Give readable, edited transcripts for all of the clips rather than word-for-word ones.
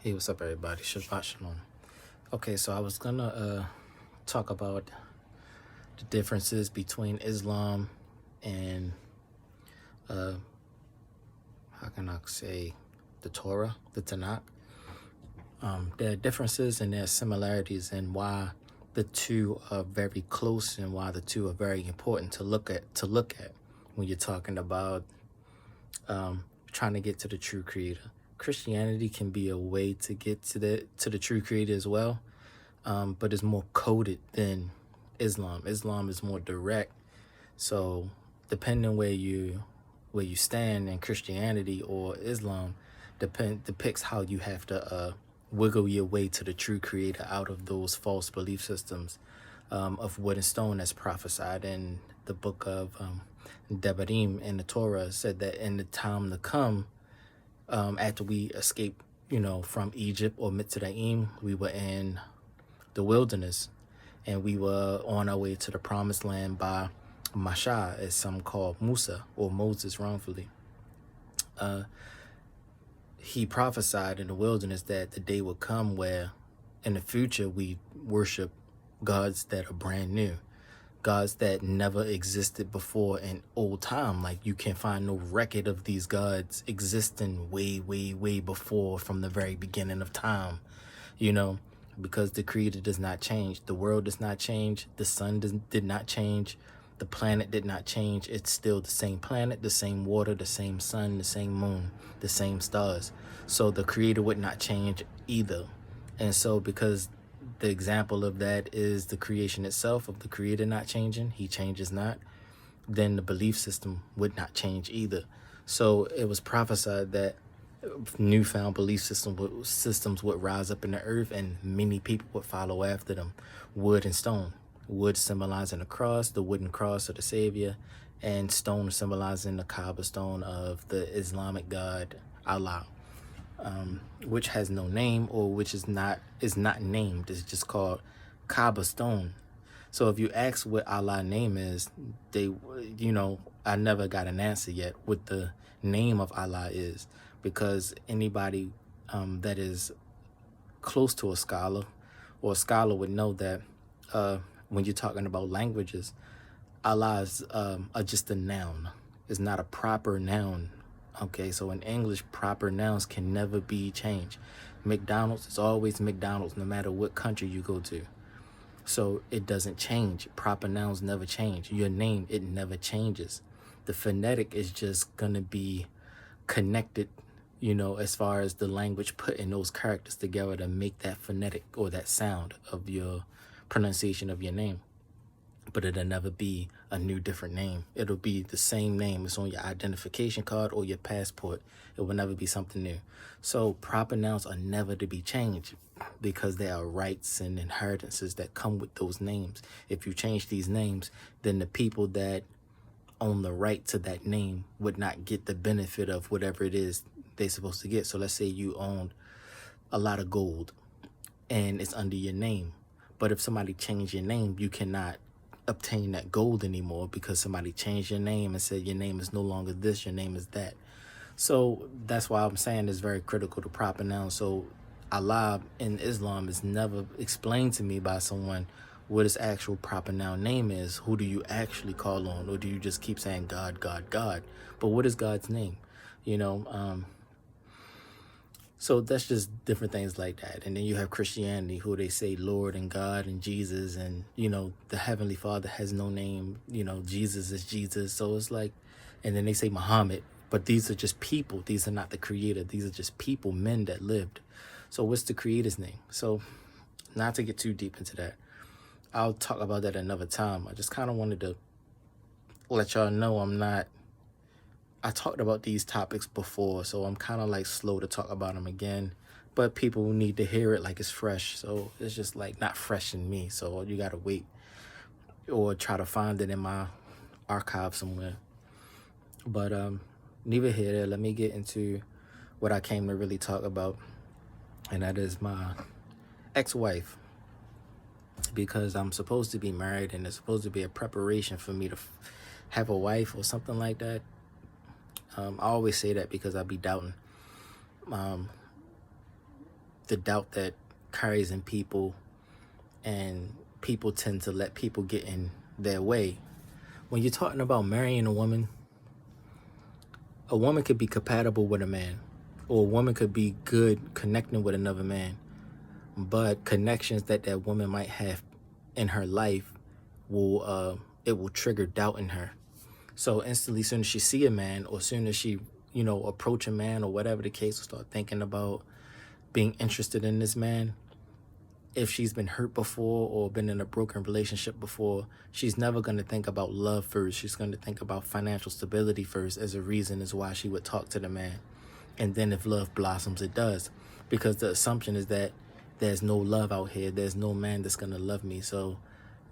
Hey, what's up, everybody? Shabbat Shalom. Okay, so I was gonna talk about the differences between Islam and how can I say the Torah, the Tanakh. There are differences and there are similarities, and why the two are very close, and why the two are very important to look at. When you're talking about trying to get to the true Creator. Christianity can be a way to get to the true Creator as well, but it's more coded than Islam. Islam is more direct. So depending where you stand in Christianity or Islam, depicts how you have to wiggle your way to the true Creator out of those false belief systems of wood and stone that's prophesied in the book of Devarim in the Torah. Said that in the time to come, after we escape, from Egypt or Mitzrayim, we were in the wilderness, and we were on our way to the promised land by Masha, as some call Musa or Moses wrongfully. He prophesied in the wilderness that the day would come where in the future we worship gods that are brand new, gods that never existed before in old time. Like, you can find no record of these gods existing way before, from the very beginning of time, because the Creator does not change. The world does not change. The sun did not change. The planet did not change. It's still the same planet, the same water, the same sun, the same moon, the same stars. So the Creator would not change either. And so because the example of that is the creation itself, of the Creator not changing, he changes not, then the belief system would not change either. So it was prophesied that newfound belief systems would rise up in the earth, and many people would follow after them. Wood and stone. Wood symbolizing the cross, the wooden cross of the Savior, and stone symbolizing the Kaaba stone of the Islamic god Allah, which has no name, or which is not named. It's just called Kaaba stone. So if you ask what Allah's name is, I never got an answer yet what the name of Allah is, because anybody that is close to a scholar or a scholar would know that when you're talking about languages, Allah is just a noun. It's not a proper noun. Okay, so in English, proper nouns can never be changed. McDonald's is always McDonald's, no matter what country you go to. So it doesn't change. Proper nouns never change. Your name, it never changes. The phonetic is just going to be connected, as far as the language putting those characters together to make that phonetic or that sound of your pronunciation of your name. But it'll never be a new, different name. It'll be the same name. It's on your identification card or your passport. It will never be something new. So proper nouns are never to be changed, because there are rights and inheritances that come with those names. If you change these names, then the people that own the right to that name would not get the benefit of whatever it is they're supposed to get. So let's say you owned a lot of gold and it's under your name. But if somebody changed your name, you cannot obtain that gold anymore, because somebody changed your name and said your name is no longer this, your name is that. So that's why I'm saying it's very critical to proper nouns. So Allah in Islam is never explained to me by someone what his actual proper noun name is. Who do you actually call on? Or do you just keep saying God, God, God? But what is God's name? So that's just different things like that. And then you have Christianity, who they say Lord and God and Jesus, and, the Heavenly Father has no name, Jesus is Jesus. So it's like, and then they say Muhammad, but these are just people. These are not the Creator. These are just people, men that lived. So what's the Creator's name? So not to get too deep into that, I'll talk about that another time. I just kind of wanted to let y'all know I talked about these topics before, so I'm kind of like slow to talk about them again, but people need to hear it like it's fresh. So it's just like not fresh in me, so you gotta wait or try to find it in my archive somewhere. But neither here nor there. Let me get into what I came to really talk about, and that is my ex-wife, because I'm supposed to be married and it's supposed to be a preparation for me to have a wife or something like that. I always say that because I be doubting. the doubt that carries in people, and people tend to let people get in their way. When you're talking about marrying a woman could be compatible with a man, or a woman could be good connecting with another man, but connections that that woman might have in her life will it will trigger doubt in her. So instantly, soon as she see a man, or soon as she, approach a man, or whatever the case, will start thinking about being interested in this man. If she's been hurt before or been in a broken relationship before, she's never going to think about love first. She's going to think about financial stability first as a reason as why she would talk to the man. And then if love blossoms, it does. Because the assumption is that there's no love out here. There's no man that's going to love me. So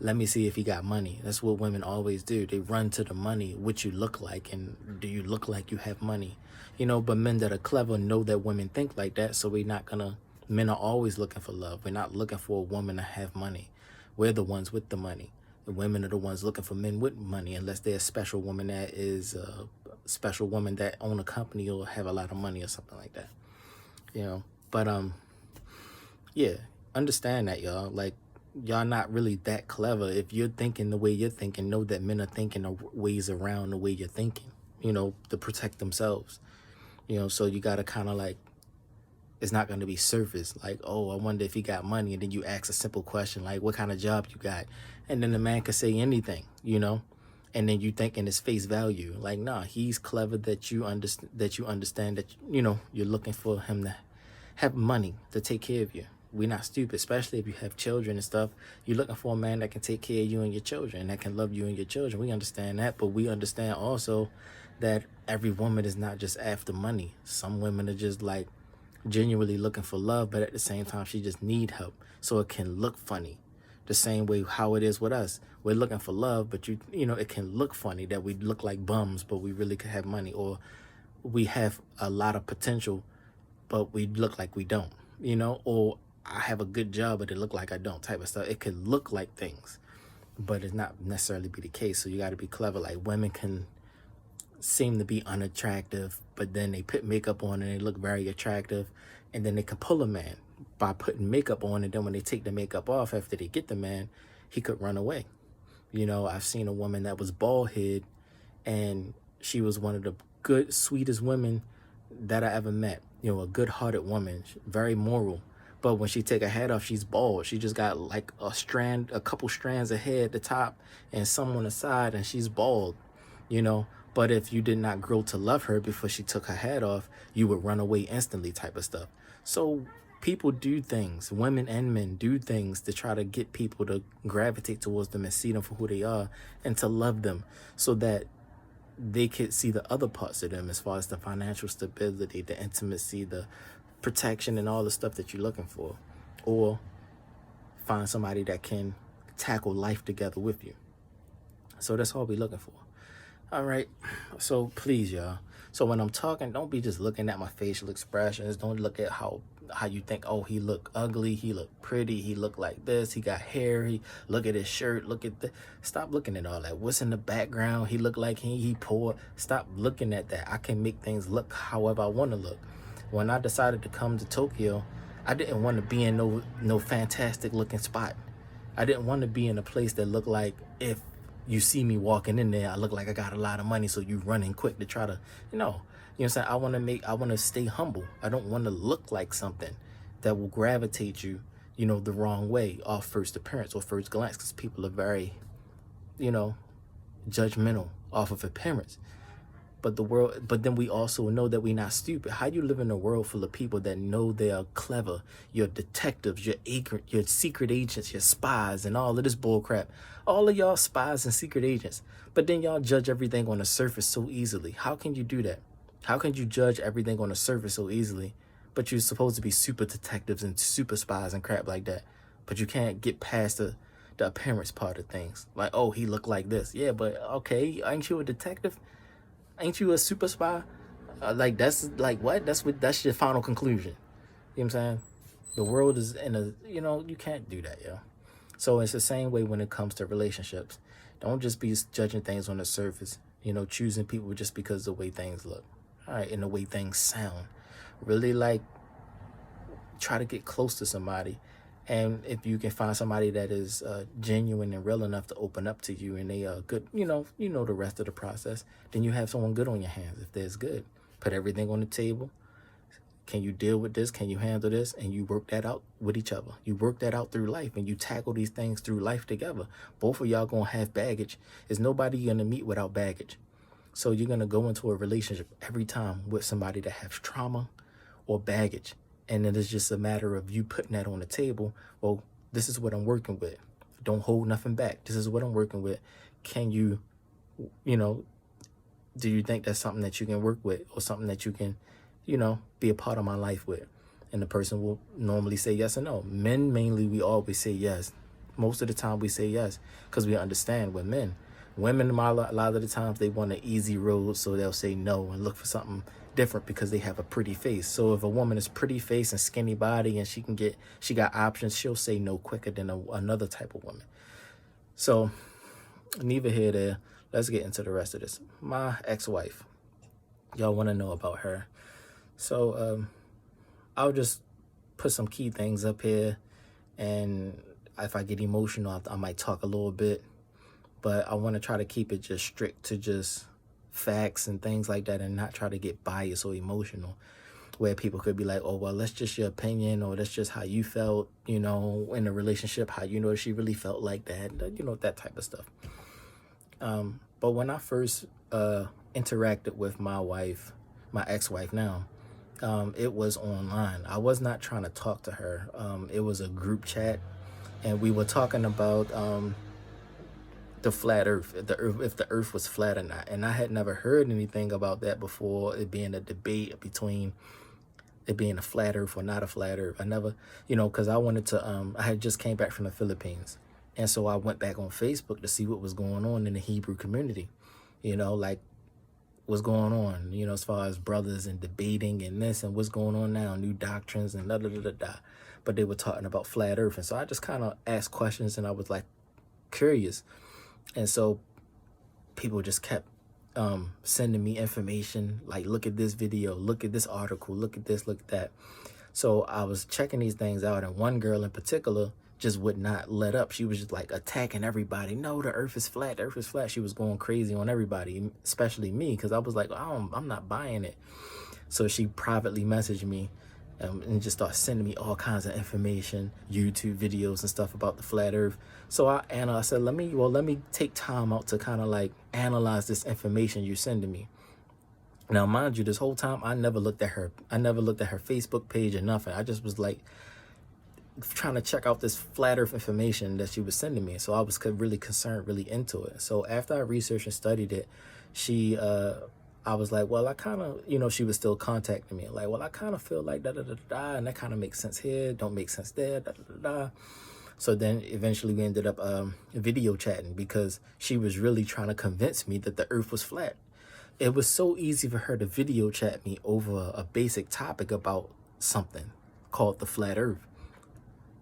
let me see if he got money. That's what women always do. They run to the money, what you look like, and do you look like you have money? But men that are clever know that women think like that, so men are always looking for love. We're not looking for a woman to have money. We're the ones with the money. The women are the ones looking for men with money, unless they're a special woman that is a special woman that own a company or have a lot of money or something like that. But yeah, understand that, y'all. Like, y'all not really that clever. If you're thinking the way you're thinking, know that men are thinking of ways around the way you're thinking, to protect themselves. So you got to kind of like, it's not going to be surface. Like, oh, I wonder if he got money. And then you ask a simple question, like, what kind of job you got? And then the man could say anything, and then you think in his face value, like, nah, he's clever that you understand that, you're looking for him to have money to take care of you. We're not stupid, especially if you have children and stuff. You're looking for a man that can take care of you and your children, that can love you and your children. We understand that, but we understand also that every woman is not just after money. Some women are just like genuinely looking for love, but at the same time, she just need help. So it can look funny. The same way how it is with us. We're looking for love, but it can look funny that we look like bums, but we really could have money, or we have a lot of potential, but we look like we don't, or I have a good job, but it look like I don't, type of stuff. It could look like things, but it's not necessarily be the case. So you got to be clever. Like, women can seem to be unattractive, but then they put makeup on and they look very attractive, and then they can pull a man by putting makeup on, and then when they take the makeup off after they get the man, he could run away. I've seen a woman that was bald head, and she was one of the good, sweetest women that I ever met. A good-hearted woman, very moral. But when she take her head off, she's bald. She just got like a couple strands of hair at the top and some on the side, and she's bald, But if you did not grow to love her before she took her head off, you would run away instantly, type of stuff. So people do things, women and men do things to try to get people to gravitate towards them and see them for who they are and to love them, so that they could see the other parts of them, as far as the financial stability, the intimacy, the protection, and all the stuff that you're looking for, or find somebody that can tackle life together with you. So that's all we're looking for. All right. So please, y'all. So when I'm talking, don't be just looking at my facial expressions. Don't look at how you think, oh, he look ugly, he look pretty, he look like this, he got hair, he look at his shirt, look at the. Stop looking at all that. What's in the background? He look like he poor. Stop looking at that. I can make things look however I want to look. When I decided to come to Tokyo, I didn't want to be in no fantastic looking spot. I didn't want to be in a place that looked like, if you see me walking in there, I look like I got a lot of money, so you running quick to try to, you know what I'm saying? I want to stay humble. I don't want to look like something that will gravitate you, the wrong way off first appearance or first glance, because people are very, judgmental off of appearance. But then we also know that we're not stupid. How you live in a world full of people that know they are clever, your detectives, your secret agents, your spies, and all of this bull crap. All of y'all spies and secret agents. But then y'all judge everything on the surface so easily. How can you do that? How can you judge everything on the surface so easily, but you're supposed to be super detectives and super spies and crap like that, but you can't get past the appearance part of things? Like, oh, he looked like this. Yeah, but okay, ain't you a detective? Ain't you a super spy? That's like what? That's your final conclusion. You know what I'm saying? The world is in a, you can't do that, yo. So it's the same way when it comes to relationships. Don't just be judging things on the surface, choosing people just because of the way things look. All right, and the way things sound. Really, like, try to get close to somebody. And if you can find somebody that is genuine and real enough to open up to you, and they are good, you know the rest of the process, then you have someone good on your hands. If there's good, put everything on the table. Can you deal with this? Can you handle this? And you work that out with each other. You work that out through life, and you tackle these things through life together. Both of y'all gonna have baggage. There's nobody you're gonna meet without baggage. So you're gonna go into a relationship every time with somebody that has trauma or baggage. And then it's just a matter of you putting that on the table. Well, this is what I'm working with. Don't hold nothing back. This is what I'm working with. Can you, do you think that's something that you can work with, or something that you can, be a part of my life with? And the person will normally say yes or no. Men, mainly, we always say yes. Most of the time we say yes because we understand we're men. Women, a lot of the times, they want an easy road, so they'll say no and look for something different because they have a pretty face. So if a woman is pretty face and skinny body and she got options, she'll say no quicker than another type of woman. So neither here nor there. Let's get into the rest of this. My ex-wife, y'all want to know about her. So I'll just put some key things up here, and if I get emotional, I might talk a little bit, but I want to try to keep it just strict to just facts and things like that, and not try to get biased or emotional, where people could be like, oh, well, that's just your opinion, or that's just how you felt, in a relationship, how you know she really felt like that, that type of stuff. But when I first interacted with my wife, my ex-wife now, it was online. I was not trying to talk to her. It was a group chat, and we were talking about the flat earth, if the earth was flat or not. And I had never heard anything about that before, it being a debate between it being a flat earth or not a flat earth. I never, because I wanted to, I had just came back from the Philippines. And so I went back on Facebook to see what was going on in the Hebrew community, like what's going on, as far as brothers and debating and this and what's going on now, new doctrines and da-da-da-da-da. But they were talking about flat earth. And so I just kind of asked questions, and I was like curious. And so people just kept sending me information, like, look at this video, look at this article, look at this, look at that. So I was checking these things out, and one girl in particular just would not let up. She was just like attacking everybody. No, the earth is flat, the earth is flat. She was going crazy on everybody, especially me, because I was like, I'm not buying it. So she privately messaged me and just started sending me all kinds of information, YouTube videos and stuff about the flat earth. So I said, let me take time out to kind of like analyze this information you're sending me. Now, mind you, this whole time I never looked at her Facebook page or nothing. I just was like trying to check out this flat earth information that she was sending me. So I was really concerned, really into it. So after I researched and studied it, I was like, well, I kind of, she was still contacting me. Like, well, I kind of feel like da-da-da-da, and that kind of makes sense here, don't make sense there, da-da-da-da. So then eventually we ended up video chatting, because she was really trying to convince me that the earth was flat. It was so easy for her to video chat me over a basic topic about something called the flat earth.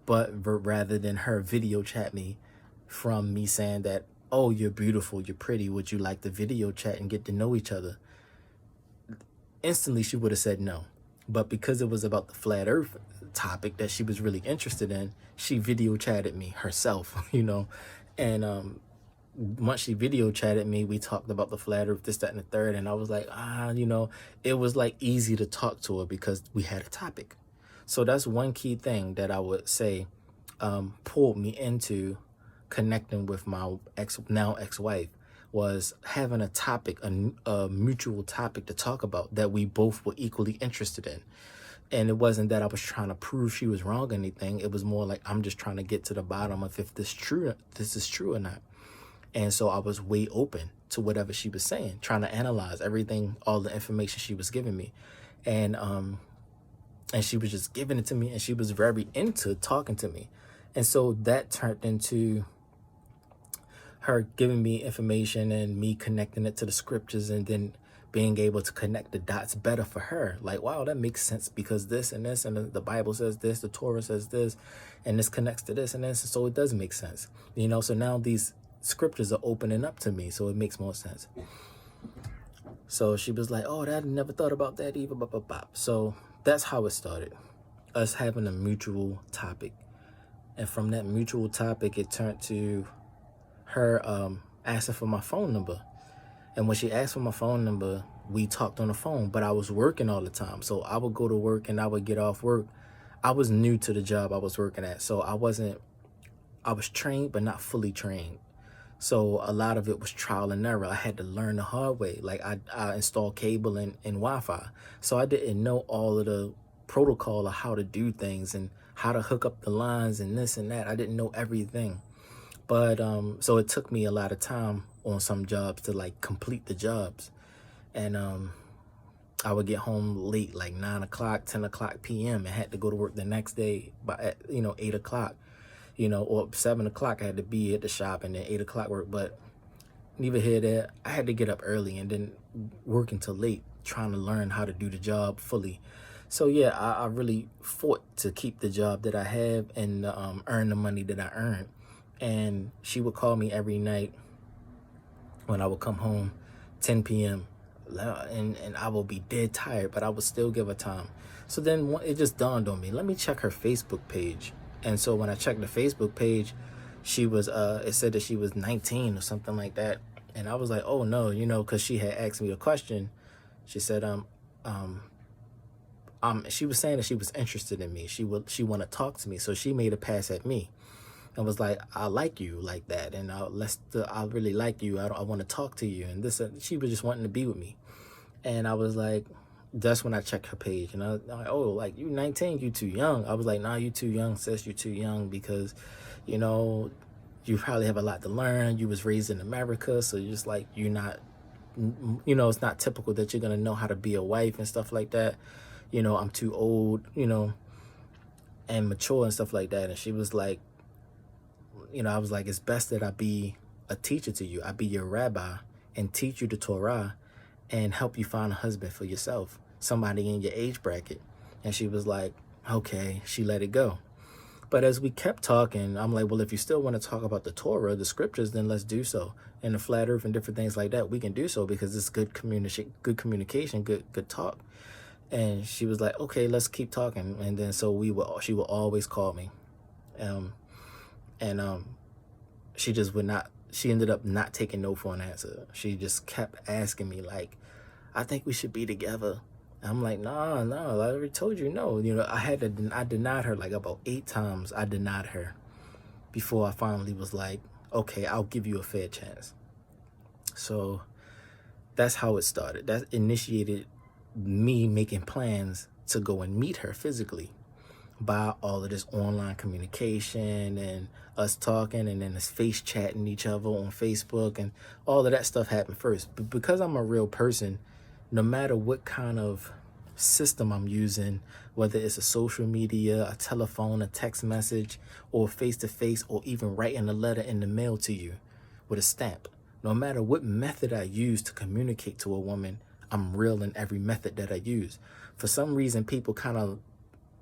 But rather than her video chat me from me saying that, oh, you're beautiful, you're pretty, would you like to video chat and get to know each other? Instantly, she would have said no. But because it was about the flat earth topic that she was really interested in, she video chatted me herself, And once she video chatted me, we talked about the flat earth, this, that, and the third. And I was like, it was like easy to talk to her because we had a topic. So that's one key thing that I would say pulled me into connecting with my now ex-wife, was having a topic, a mutual topic to talk about that we both were equally interested in. And it wasn't that I was trying to prove she was wrong or anything. It was more like, I'm just trying to get to the bottom of if this is true or not. And so I was way open to whatever she was saying, trying to analyze everything, all the information she was giving me. And she was just giving it to me, and she was very into talking to me. And so that turned into her giving me information and me connecting it to the scriptures, and then being able to connect the dots better for her. Like, wow, that makes sense because this and this, and the Bible says this, the Torah says this, and this connects to this and this. So it does make sense, so now these scriptures are opening up to me, so it makes more sense. So she was like, oh, I never thought about that either. So that's how it started. us having a mutual topic. And from that mutual topic, it turned to her asking for my phone number. And when she asked for my phone number, we talked on the phone, but I was working all the time. So I would go to work and I would get off work. I was new to the job I was working at. So I was trained, but not fully trained. So a lot of it was trial and error. I had to learn the hard way. Like I installed cable and Wi-Fi. So I didn't know all of the protocol of how to do things and how to hook up the lines and this and that. I didn't know everything. But so it took me a lot of time on some jobs to like complete the jobs. And I would get home late, like 9 o'clock, 10 o'clock p.m. and had to go to work the next day by, 8 o'clock, or 7 o'clock. I had to be at the shop and then 8 o'clock work. But neither here nor there, I had to get up early and then work until late, trying to learn how to do the job fully. So yeah, I really fought to keep the job that I have and earn the money that I earned. And she would call me every night when I would come home, 10 p.m. And I will be dead tired, but I would still give her time. So then it just dawned on me, let me check her Facebook page. And so when I checked the Facebook page, she was, it said that she was 19 or something like that. And I was like, oh no, because she had asked me a question. She said, she was saying that she was interested in me. She want to talk to me. So she made a pass at me and was like, I like you like that. And I really like you. I want to talk to you. And she was just wanting to be with me. And I was like, that's when I checked her page. And I was like, oh, like, you 19, you too young. I was like, nah, you too young, sis, you too young because, you probably have a lot to learn. You was raised in America. So you're just like, you're not, it's not typical that you're going to know how to be a wife and stuff like that. I'm too old, and mature and stuff like that. And she was like, I was like, it's best that I be a teacher to you. I be your rabbi and teach you the Torah and help you find a husband for yourself, somebody in your age bracket. And she was like, okay, she let it go. But as we kept talking, I'm like, well, if you still want to talk about the Torah, the scriptures, then let's do so. And the flat earth and different things like that, we can do so because it's good communication, good talk. And she was like, okay, let's keep talking. And then so she would always call me. She just she ended up not taking no for an answer. She just kept asking me like, I think we should be together. I'm like, no, I already told you no. I denied her like about 8 times. I denied her before I finally was like, okay, I'll give you a fair chance. So that's how it started. That initiated me making plans to go and meet her physically by all of this online communication and us talking and then this face chatting each other on Facebook and all of that stuff happened first. But because I'm a real person, no matter what kind of system I'm using, whether it's a social media, a telephone, a text message, or face-to-face, or even writing a letter in the mail to you with a stamp, no matter what method I use to communicate to a woman, I'm real in every method that I use. For some reason, people kind of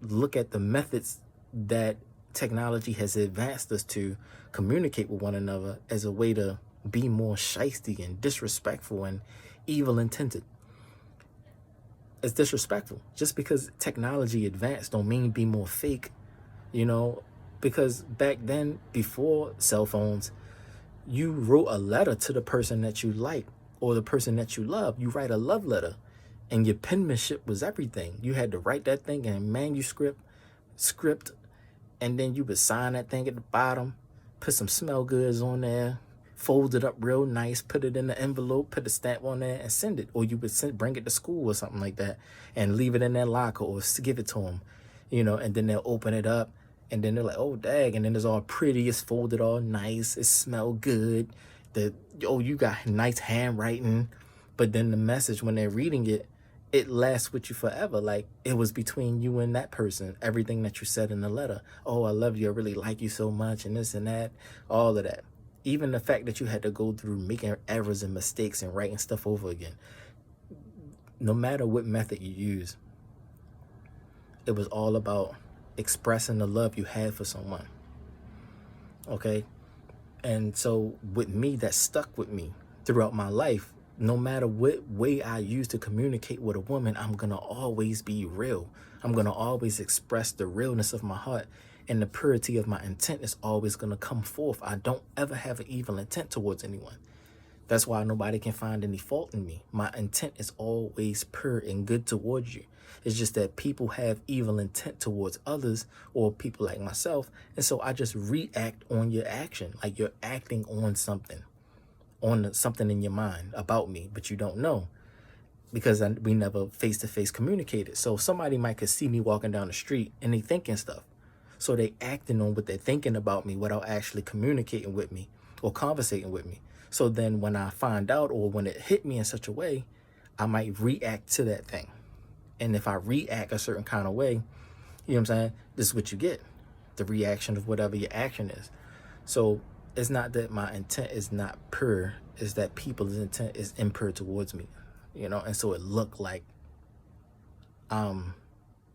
look at the methods that technology has advanced us to communicate with one another as a way to be more shiesty and disrespectful and evil intended. It's disrespectful. Just because technology advanced don't mean be more fake, because back then, before cell phones, you wrote a letter to the person that you like or the person that you love. You write a love letter and your penmanship was everything. You had to write that thing in manuscript, script, and then you would sign that thing at the bottom, put some smell goods on there, fold it up real nice, put it in the envelope, put a stamp on there and send it. Or you would bring it to school or something like that and leave it in their locker or give it to them, and then they'll open it up and then they're like, oh, dag. And then it's all pretty. It's folded all nice. It smell good. You got nice handwriting. But then the message, when they're reading it, it lasts with you forever. Like it was between you and that person. Everything that you said in the letter. Oh, I love you. I really like you so much. And this and that. All of that. Even the fact that you had to go through making errors and mistakes and writing stuff over again. No matter what method you use, it was all about expressing the love you had for someone. Okay? And so with me, that stuck with me throughout my life No matter what way I use to communicate with a woman, I'm going to always be real. I'm going to always express the realness of my heart, and the purity of my intent is always going to come forth. I don't ever have an evil intent towards anyone. That's why nobody can find any fault in me. My intent is always pure and good towards you. It's just that people have evil intent towards others, or people like myself. And so I just react on your action. Like you're acting on something, something in your mind about me, but you don't know, because we never face-to-face communicated. So somebody might could see me walking down the street and they thinking stuff. So they acting on what they're thinking about me without actually communicating with me or conversating with me. So then when I find out, or when it hit me in such a way, I might react to that thing. And if I react a certain kind of way, you know what I'm saying? This is what you get. The reaction of whatever your action is. So it's not that my intent is not pure. It's that people's intent is impure towards me. You know, and so it looked like I'm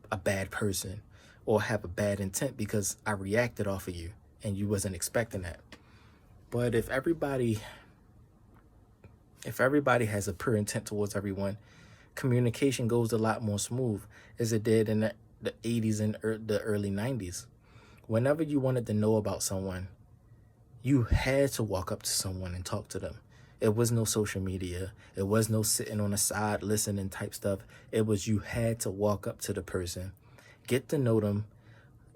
a bad person or have a bad intent because I reacted off of you and you wasn't expecting that. But if everybody has a pure intent towards everyone, communication goes a lot more smooth, as it did in the 80s and the early 90s. Whenever you wanted to know about someone, you had to walk up to someone and talk to them. It was no social media. It was no sitting on the side listening type stuff. It was you had to walk up to the person, get to know them.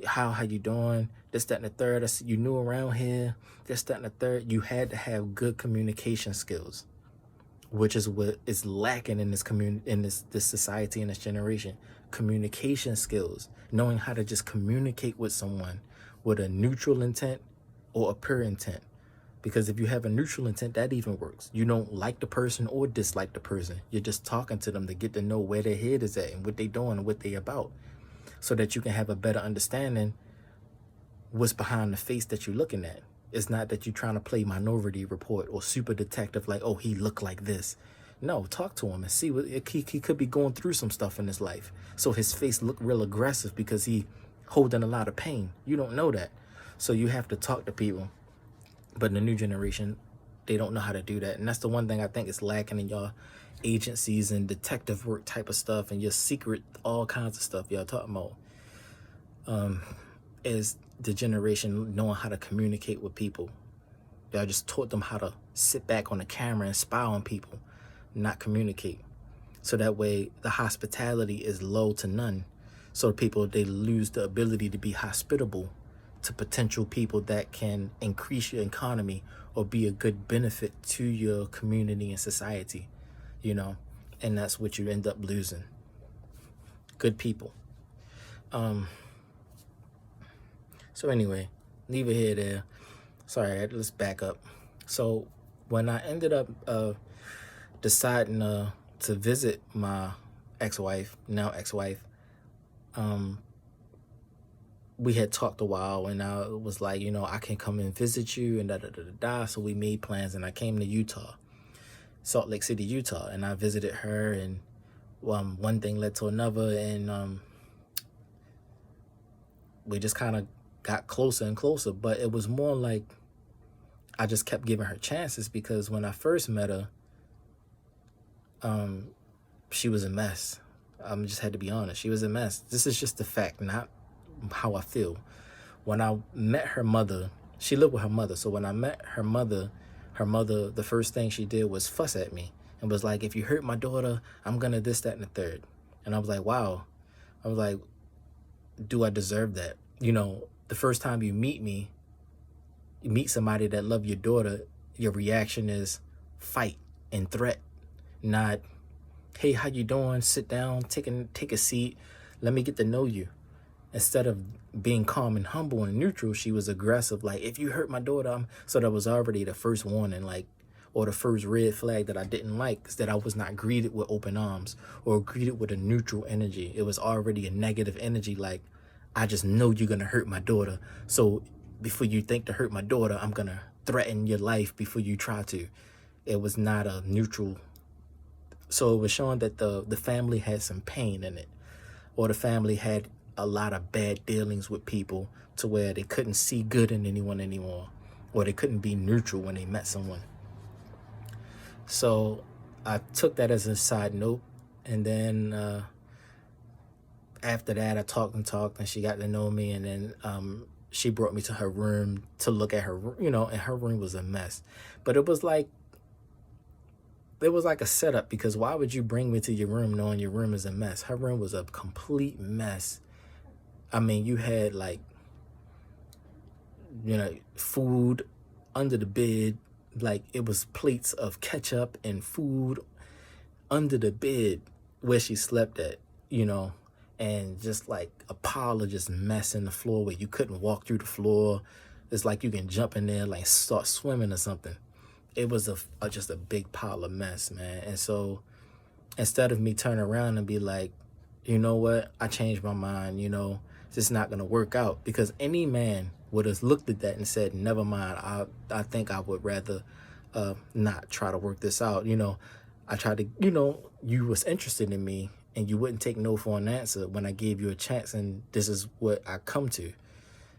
How you doing? This, that, and the third. You new around here. This, that, and the third. You had to have good communication skills, which is what is lacking in this this society, in this generation. Communication skills, knowing how to just communicate with someone with a neutral intent or a pure intent. Because if you have a neutral intent, that even works. You don't like the person or dislike the person. You're just talking to them to get to know where their head is at and what they're doing and what they're about, so that you can have a better understanding what's behind the face that you're looking at. It's not that you're trying to play Minority Report or super detective, like, oh, he looked like this. No, talk to him and see what he could be going through some stuff in his life. So his face look real aggressive because he holding a lot of pain. You don't know that. So you have to talk to people. But in the new generation, they don't know how to do that. And that's the one thing I think is lacking in y'all agencies and detective work type of stuff, and your secret, all kinds of stuff y'all talking about, is the generation knowing how to communicate with people. Y'all just taught them how to sit back on the camera and spy on people, not communicate. So that way the hospitality is low to none. So people, they lose the ability to be hospitable to potential people that can increase your economy or be a good benefit to your community and society, you know, and that's what you end up losing. Good people. So anyway, leave it here there. Sorry, let's back up. So when I ended up deciding to visit my now ex-wife, we had talked a while, and I was like, you know, I can come and visit you and da. So we made plans, and I came to Utah, Salt Lake City, Utah, and I visited her, and one thing led to another, and we just kind of got closer and closer. But it was more like I just kept giving her chances, because when I first met her, she was a mess. I just had to be honest. She was a mess. This is just the fact, not how I feel. When I met her mother, she lived with her mother. So when I met her mother, the first thing she did was fuss at me and was like, if you hurt my daughter, I'm gonna this, that, and the third. And I was like, wow. I was like, do I deserve that? You know, the first time you meet somebody that love your daughter, your reaction is fight and threat, not, hey, how you doing? Sit down, take a seat. Let me get to know you. Instead of being calm and humble and neutral, she was aggressive. Like, if you hurt my daughter, so that was already the first warning, like, or the first red flag that I didn't like, is that I was not greeted with open arms or greeted with a neutral energy. It was already a negative energy. Like, I just know you're going to hurt my daughter. So before you think to hurt my daughter, I'm going to threaten your life before you try to. It was not a neutral. So it was showing that the family had some pain in it, or the family had a lot of bad dealings with people to where they couldn't see good in anyone anymore, or they couldn't be neutral when they met someone. So I took that as a side note. And then after that, I talked and she got to know me. And then she brought me to her room to look at her, and her room was a mess. But it was like a setup, because why would you bring me to your room knowing your room is a mess? Her room was a complete mess. I mean, you had like, food under the bed. Like, it was plates of ketchup and food under the bed where she slept at, and just like a pile of just mess in the floor where you couldn't walk through the floor. It's like you can jump in there, like start swimming or something. It was just a big pile of mess, man. And so instead of me turning around and be like, you know what, I changed my mind, it's not going to work out, because any man would have looked at that and said, never mind, I think I would rather not try to work this out. I tried to, you was interested in me and you wouldn't take no for an answer when I gave you a chance, and this is what I come to,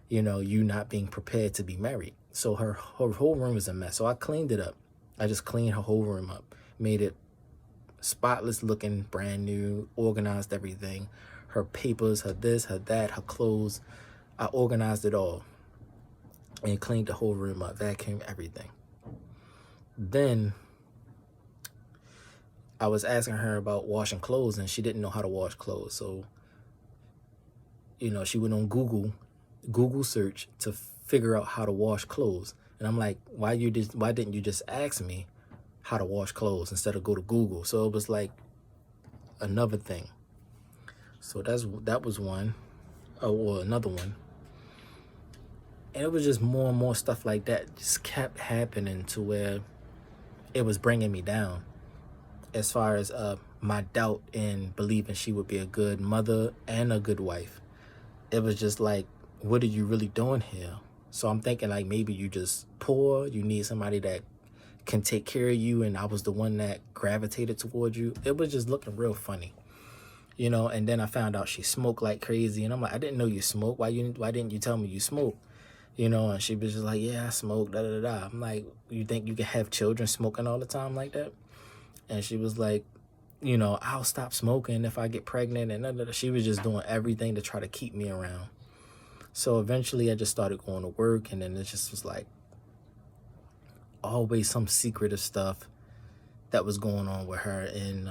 you not being prepared to be married. So her whole room was a mess. So I cleaned it up. I just cleaned her whole room up, made it spotless looking, brand new, organized everything. Her papers, her this, her that, her clothes. I organized it all and cleaned the whole room up, vacuumed everything. Then I was asking her about washing clothes, and she didn't know how to wash clothes. So, she went on Google search to figure out how to wash clothes. And I'm like, why didn't you just ask me how to wash clothes instead of go to Google? So it was like another thing. So that was one, or another one. And it was just more and more stuff like that just kept happening to where it was bringing me down, as far as my doubt in believing she would be a good mother and a good wife. It was just like, what are you really doing here? So I'm thinking like maybe you just poor, you need somebody that can take care of you, and I was the one that gravitated towards you. It was just looking real funny, and then I found out she smoked like crazy, and I'm like, I didn't know you smoke. Why didn't you tell me you smoke? And she was just like, yeah, I smoke, da da da. I'm like, you think you can have children smoking all the time like that? And she was like, I'll stop smoking if I get pregnant, and da da da. She was just doing everything to try to keep me around. So eventually I just started going to work, and then it just was like always some secretive stuff that was going on with her. And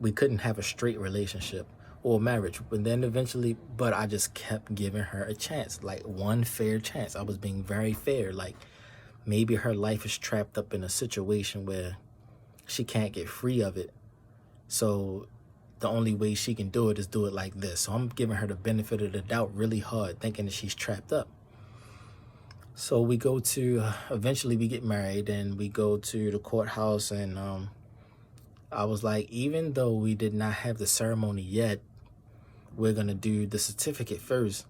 we couldn't have a straight relationship or marriage. But then eventually, but I just kept giving her a chance, like one fair chance. I was being very fair. Like, maybe her life is trapped up in a situation where she can't get free of it. So the only way she can do it is do it like this. So I'm giving her the benefit of the doubt really hard, thinking that she's trapped up. So we go to, eventually we get married, and we go to the courthouse, and I was like, even though we did not have the ceremony yet, we're going to do the certificate first.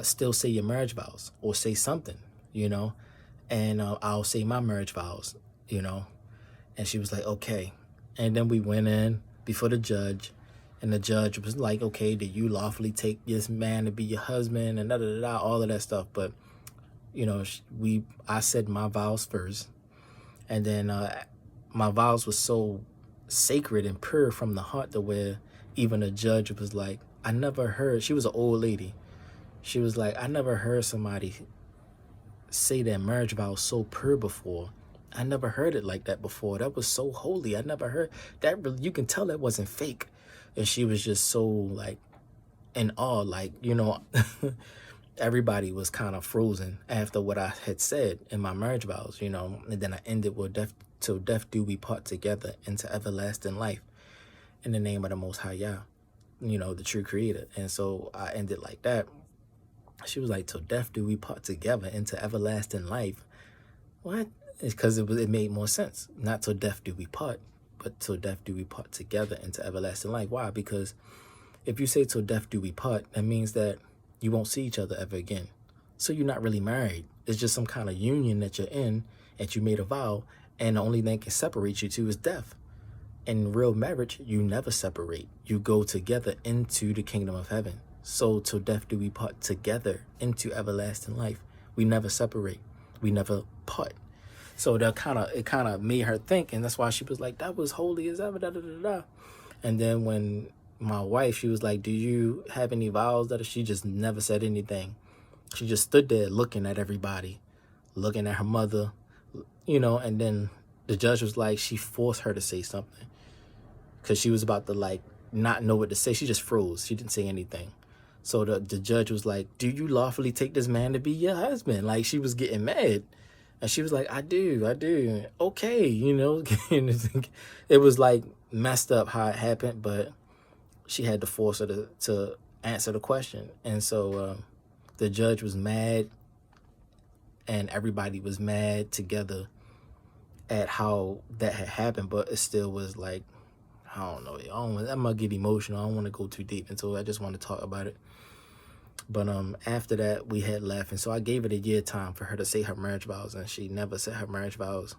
Still say your marriage vows, or say something, and I'll say my marriage vows, and she was like, okay. And then we went in before the judge, and the judge was like, okay, did you lawfully take this man to be your husband, and da da da, all of that stuff. But I said my vows first, and then my vows was so sacred and pure from the heart to where even the judge was like, I never heard, she was an old lady, she was like, I never heard somebody say their marriage vows so pure before. I never heard it like that before. That was so holy. I never heard that. Really, you can tell that wasn't fake. And she was just so like in awe, like, everybody was kind of frozen after what I had said in my marriage vows, and then I ended with till death do we part together into everlasting life, in the name of the Most High Yah, the true creator. And so I ended like that. She was like, till death do we part together into everlasting life. What? It's because it made more sense. Not till death do we part, but till death do we part together into everlasting life. Why? Because if you say till death do we part, that means that you won't see each other ever again. So you're not really married. It's just some kind of union that you're in, and you made a vow, and the only thing that can separate you two is death. In real marriage, you never separate. You go together into the kingdom of heaven. So till death do we part together into everlasting life. We never separate. We never part. So it kind of made her think, and that's why she was like, that was holy as ever, da da da da. And then when my wife, she was like, do you have any vows? That she just never said anything. She just stood there looking at everybody, looking at her mother, and then the judge was like, she forced her to say something because she was about to like not know what to say. She just froze. She didn't say anything. So the judge was like, do you lawfully take this man to be your husband? Like, she was getting mad. And she was like, I do. Okay, it was like messed up how it happened, but she had to force her to answer the question. And so the judge was mad, and everybody was mad together at how that had happened, but it still was like, I don't know. I'm going to get emotional. I don't want to go too deep into it. I just want to talk about it. But after that, we had left. And so I gave it a year time for her to say her marriage vows. And she never said her marriage vows.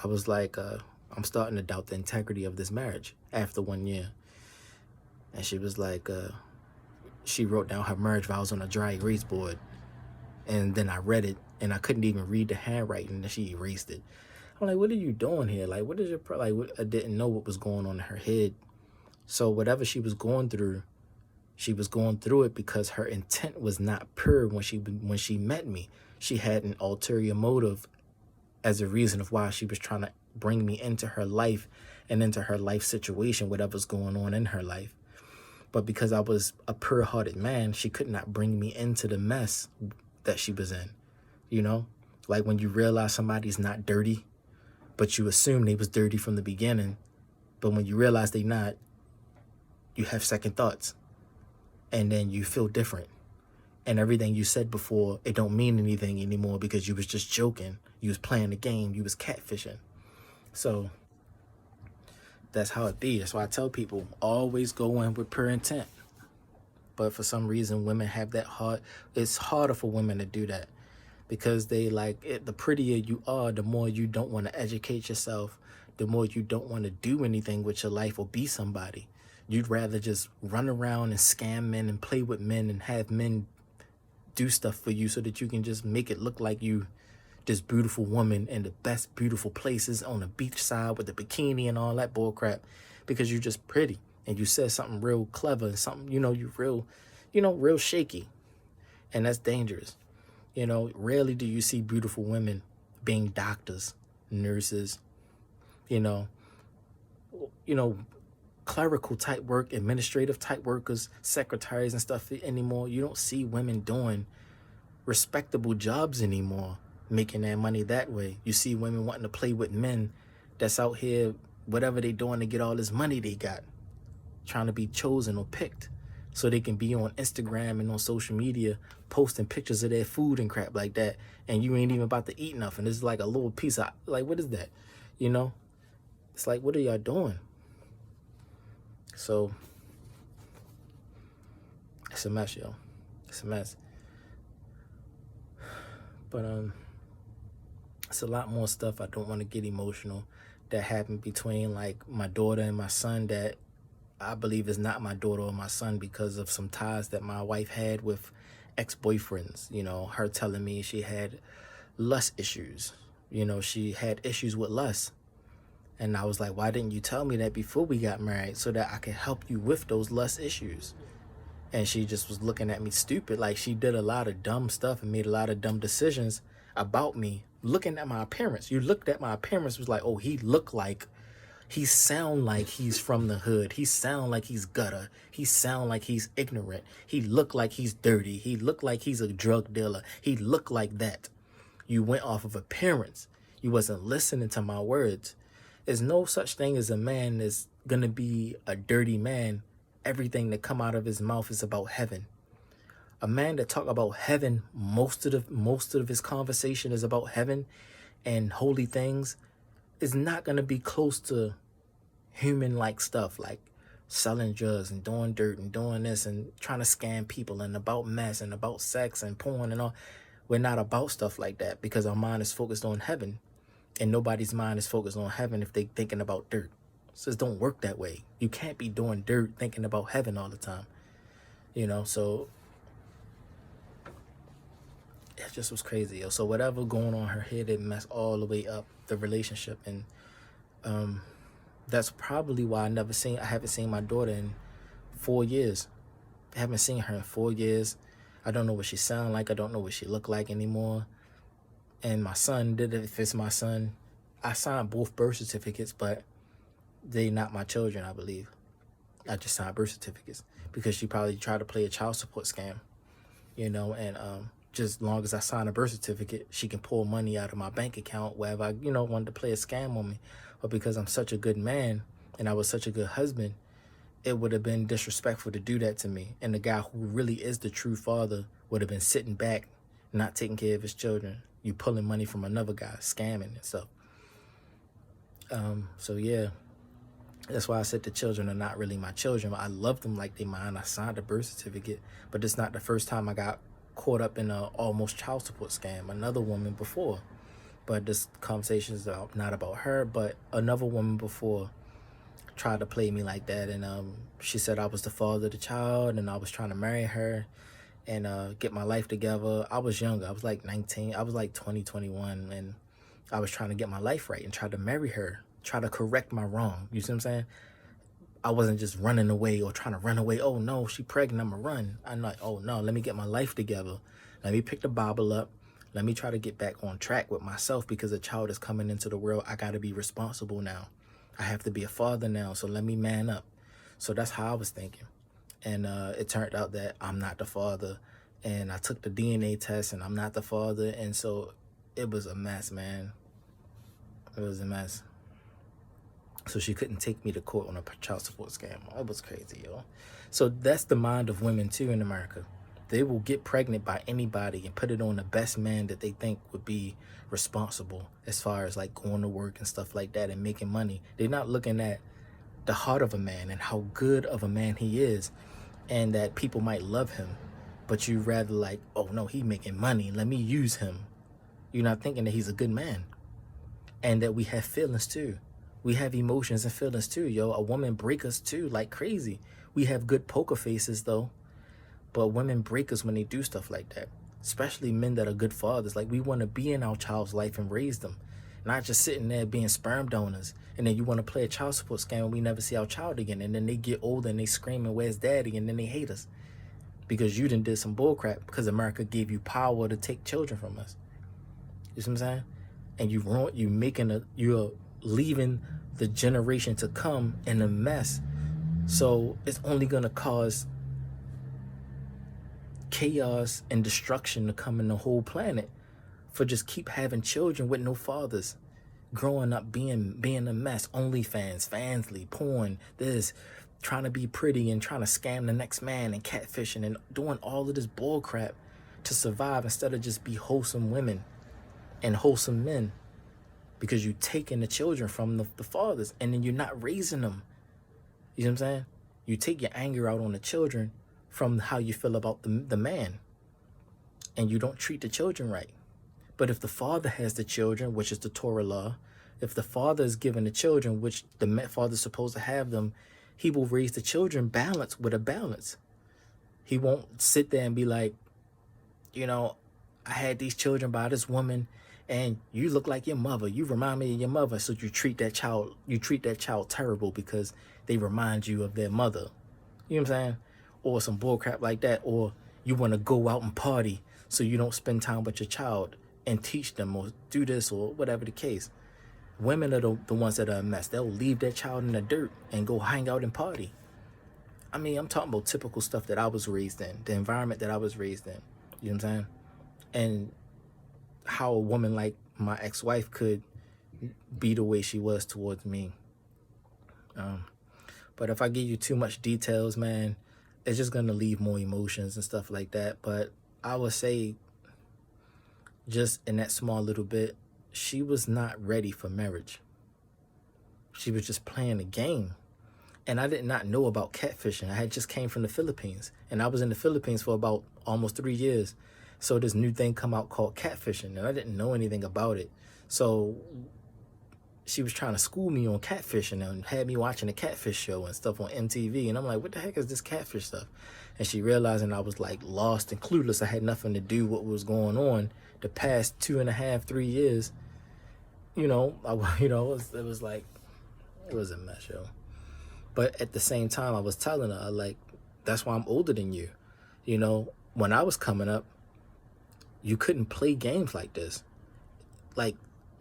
I was like, I'm starting to doubt the integrity of this marriage after 1 year. And she was like, she wrote down her marriage vows on a dry erase board. And then I read it, and I couldn't even read the handwriting, and she erased it. I'm like, what are you doing here? Like, what is your I didn't know what was going on in her head. So whatever she was going through it because her intent was not pure when she met me. She had an ulterior motive as a reason of why she was trying to bring me into her life and into her life situation, whatever's going on in her life. But because I was a pure-hearted man, she could not bring me into the mess that she was in. Like when you realize somebody's not dirty, but you assume they was dirty from the beginning. But when you realize they not, you have second thoughts. And then you feel different. And everything you said before, it don't mean anything anymore because you was just joking. You was playing the game. You was catfishing. So that's how it be. That's why I tell people, always go in with pure intent. But for some reason, women have that hard. It's harder for women to do that. Because they like it, the prettier you are, the more you don't want to educate yourself, the more you don't want to do anything with your life or be somebody. You'd rather just run around and scam men and play with men and have men do stuff for you so that you can just make it look like you this beautiful woman in the best beautiful places on the beach side with the bikini and all that bull crap because you're just pretty and you said something real clever and something, you're real shaky. And that's dangerous. Rarely do you see beautiful women being doctors, nurses, clerical type work, administrative type workers, secretaries and stuff anymore. You don't see women doing respectable jobs anymore, making that money that way. You see women wanting to play with men that's out here, whatever they doing to get all this money they got, trying to be chosen or picked. So they can be on Instagram and on social media posting pictures of their food and crap like that. And you ain't even about to eat nothing. It's like a little piece of, like, what is that? It's like, what are y'all doing? So it's a mess, yo. It's a mess. But it's a lot more stuff. I don't want to get emotional that happened between like my daughter and my son that I believe is not my daughter or my son because of some ties that my wife had with ex-boyfriends. Her telling me she had lust issues. She had issues with lust. And I was like, why didn't you tell me that before we got married so that I could help you with those lust issues? And she just was looking at me stupid. Like she did a lot of dumb stuff and made a lot of dumb decisions about me. Looking at my appearance. You looked at my appearance, was like, oh, he sound like he's from the hood. He sound like he's gutter. He sound like he's ignorant. He look like he's dirty. He look like he's a drug dealer. He look like that. You went off of appearance. You wasn't listening to my words. There's no such thing as a man that's gonna be a dirty man. Everything that come out of his mouth is about heaven. A man that talk about heaven, most of his conversation is about heaven and holy things, is not gonna be close to human-like stuff like selling drugs and doing dirt and doing this and trying to scam people and about mess and about sex and porn and all. We're not about stuff like that because our mind is focused on heaven, and nobody's mind is focused on heaven if they thinking about dirt. So it don't work that way. You can't be doing dirt thinking about heaven all the time. So that just was crazy, yo. So whatever going on in her head, it messed all the way up the relationship. And that's probably why I haven't seen my daughter in 4 years. I haven't seen her in 4 years. I don't know what she sound like. I don't know what she look like anymore. And my son did it. If it's my son, I signed both birth certificates, but they not my children, I believe. I just signed birth certificates because she probably tried to play a child support scam, and just as long as I sign a birth certificate, she can pull money out of my bank account wherever I, wanted to play a scam on me. But because I'm such a good man and I was such a good husband, it would have been disrespectful to do that to me. And the guy who really is the true father would have been sitting back, not taking care of his children. You pulling money from another guy, scamming and stuff. So yeah, that's why I said the children are not really my children. I love them like they mine. I signed a birth certificate, but it's not the first time I got caught up in a almost child support scam. Another woman before, but this conversation is not about her, but another woman before tried to play me like that. And she said I was the father of the child and I was trying to marry her and get my life together. I was younger. I was like 19. I was like 20, 21. And I was trying to get my life right and try to marry her, try to correct my wrong. You see what I'm saying? I wasn't just running away or trying to run away. Oh, no, she pregnant. I'm going to run. I'm like, oh, no, let me get my life together. Let me pick the Bible up. Let me try to get back on track with myself because a child is coming into the world. I got to be responsible now. I have to be a father now. So let me man up. So that's how I was thinking. And it turned out that I'm not the father. And I took the DNA test and I'm not the father. And so it was a mess, man. It was a mess. So she couldn't take me to court on a child support scam. It was crazy, yo. So that's the mind of women too in America. They will get pregnant by anybody and put it on the best man that they think would be responsible as far as like going to work and stuff like that and making money. They're not looking at the heart of a man and how good of a man he is and that people might love him. But you rather like, oh no, he making money. Let me use him. You're not thinking that he's a good man and that we have feelings too. We have emotions and feelings too, yo. A woman break us too, like crazy. We have good poker faces though, but women break us when they do stuff like that. Especially men that are good fathers. Like we want to be in our child's life and raise them, not just sitting there being sperm donors. And then you want to play a child support scam and we never see our child again. And then they get older and they screaming, "Where's daddy?" And then they hate us because you done did some bullcrap because America gave you power to take children from us. You see what I'm saying? And you're leaving the generation to come in a mess. So it's only going to cause chaos and destruction to come in the whole planet for just keep having children with no fathers, growing up being a mess. OnlyFans, Fansly, porn, this, trying to be pretty and trying to scam the next man and catfishing and doing all of this bull crap to survive instead of just be wholesome women and wholesome men. Because you're taking the children from the fathers and then you're not raising them. You know what I'm saying? You take your anger out on the children from how you feel about the man. And you don't treat the children right. But if the father has the children, which is the Torah law, if the father is given the children, which the father's supposed to have them, he will raise the children balanced with a balance. He won't sit there and be like, I had these children by this woman and you look like your mother. You remind me of your mother. So you treat that child terrible because they remind you of their mother. You know what I'm saying? Or some bullcrap like that. Or you want to go out and party so you don't spend time with your child and teach them or do this or whatever the case. Women are the ones that are a mess. They'll leave their child in the dirt and go hang out and party. I mean, I'm talking about typical stuff that I was raised in, the environment that I was raised in. You know what I'm saying? And how a woman like my ex-wife could be the way she was towards me. But if I give you too much details, man, it's just going to leave more emotions and stuff like that. But I would say just in that small little bit, she was not ready for marriage. She was just playing a game. And I did not know about catfishing. I had just came from the Philippines. And I was in the Philippines for about almost 3 years. So this new thing come out called catfishing, and I didn't know anything about it. So she was trying to school me on catfishing and had me watching a catfish show and stuff on MTV. And I'm like, what the heck is this catfish stuff? And she realizing I was like lost and clueless. I had nothing to do with what was going on the past 2.5, 3 years. You know, it was like, it was a mess, yo. But at the same time, I was telling her, like, that's why I'm older than you. You know, when I was coming up, you couldn't play games like this. Like,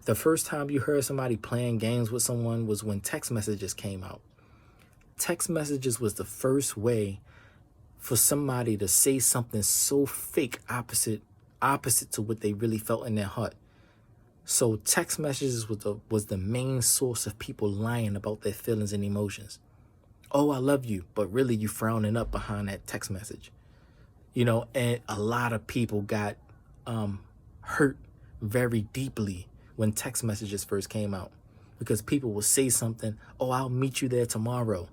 the first time you heard somebody playing games with someone was when text messages came out. Text messages was the first way for somebody to say something so fake opposite to what they really felt in their heart. So text messages was the main source of people lying about their feelings and emotions. Oh, I love you, but really you frowning up behind that text message. You know, and a lot of people got hurt very deeply when text messages first came out, because people will say something, oh, I'll meet you there tomorrow,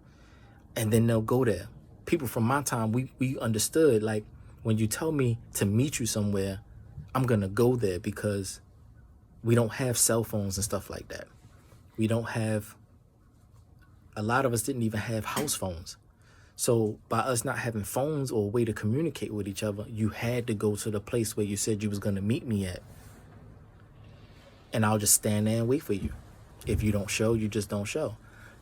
and then they'll go there. People from my time, we understood, like, when you tell me to meet you somewhere, I'm gonna go there, because we don't have cell phones and stuff like that. We don't have, a lot of us didn't even have house phones. So by us not having phones or a way to communicate with each other, you had to go to the place where you said you was gonna meet me at. And I'll just stand there and wait for you. If you don't show, you just don't show.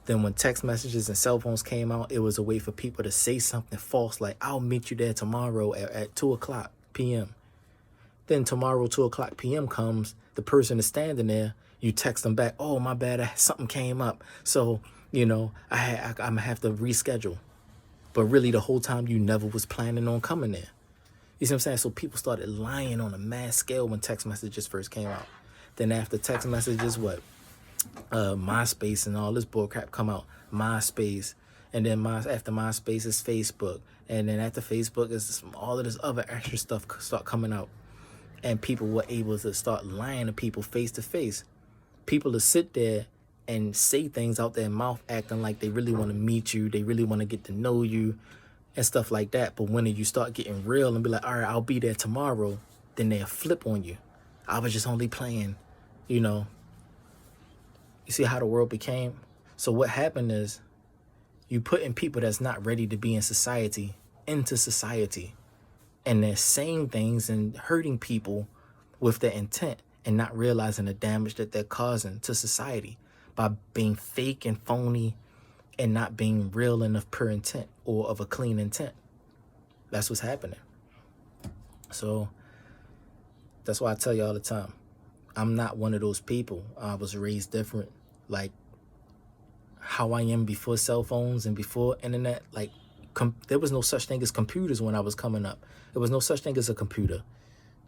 Then when text messages and cell phones came out, it was a way for people to say something false, like, I'll meet you there tomorrow at 2 o'clock p.m. Then tomorrow, 2 o'clock p.m. comes, the person is standing there, you text them back, oh, my bad, something came up. So, you know, I'm gonna have to reschedule. But really, the whole time, you never was planning on coming there. You see what I'm saying? So people started lying on a mass scale when text messages first came out. Then after text messages, MySpace and all this bullcrap come out. MySpace. And then after MySpace is Facebook. And then after Facebook is all of this other extra stuff start coming out. And people were able to start lying to people face to face. People to sit there and say things out their mouth acting like they really want to meet you. They really want to get to know you and stuff like that. But when you start getting real and be like, all right, I'll be there tomorrow, then they'll flip on you. I was just only playing. You know, you see how the world became? So what happened is you putting people that's not ready to be in society into society, and they're saying things and hurting people with their intent and not realizing the damage that they're causing to society by being fake and phony and not being real enough per intent or of a clean intent. That's what's happening. So that's why I tell you all the time, I'm not one of those people. I was raised different. Like how I am before cell phones and before internet, like there was no such thing as computers when I was coming up. There was no such thing as a computer.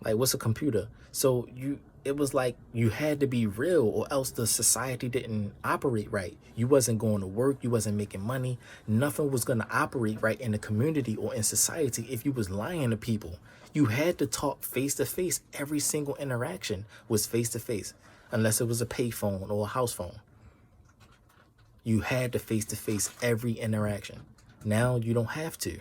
Like, what's a computer? So it was like you had to be real, or else the society didn't operate right. You wasn't going to work. You wasn't making money. Nothing was going to operate right in the community or in society if you was lying to people. You had to talk face to face. Every single interaction was face to face, unless it was a payphone or a house phone. You had to face every interaction. Now you don't have to.